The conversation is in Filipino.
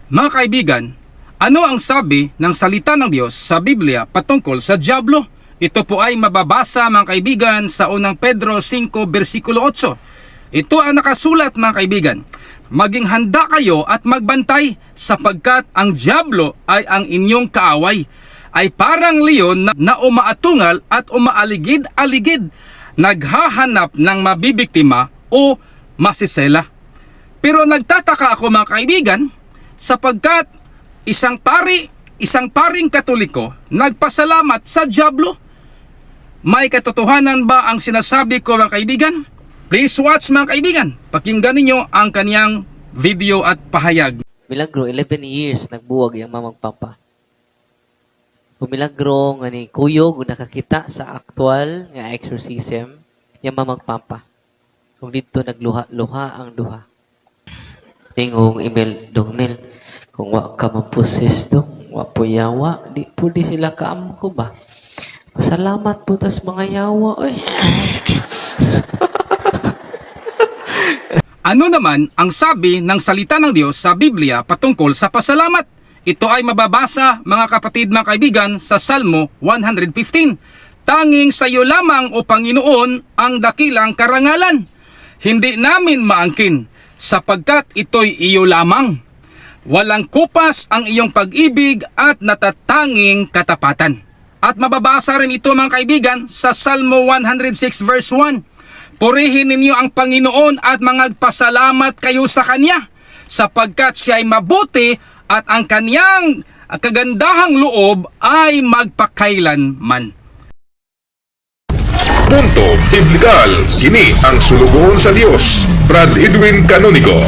Mga kaibigan, ano ang sabi ng salita ng Diyos sa Biblia patungkol sa dyablo? Ito po ay mababasa mga kaibigan sa unang Pedro 5 versikulo 8. Ito ang nakasulat mga kaibigan. Maging handa kayo at magbantay sapagkat ang dyablo ay ang inyong kaaway. Ay parang leon na umaatungal at umaaligid-aligid, naghahanap ng mabibiktima o masisela. Pero nagtataka ako mga kaibigan, sapagkat isang paring Katoliko nagpasalamat sa dyablo. May katotohanan ba ang sinasabi ko mga kaibigan? Please watch mga kaibigan. Pakinggan ninyo ang kaniyang video at pahayag. Milagro, 11 years nagbuwag yung mamagpapa. Milagro nga ni kuyog nakakita sa aktual nga exorcism yung mamagpapa. Kung dito nagluha-luha ang duha. Tingong email dong Mel, kung wa ka mapusis dong, wa po yawa, di po di sila kaam ko ba? Pasalamat po tas mga yawa, oy. Ano naman ang sabi ng salita ng Diyos sa Biblia patungkol sa pasalamat? Ito ay mababasa mga kapatid mga kaibigan sa Salmo 115. Tanging sa iyo lamang o Panginoon ang dakilang karangalan. Hindi namin maangkin sapagkat ito'y iyo lamang. Walang kupas ang iyong pag-ibig at natatanging katapatan. At mababasa rin ito mga kaibigan sa Salmo 106 verse 1. Purihin ninyo ang Panginoon at mangagpasalamat kayo sa Kanya, sapagkat siya ay mabuti at ang Kanyang kagandahang loob ay magpakailanman. Punto Biblikal, kini ang sulugohon sa Dios. Brad Edwin Canonico.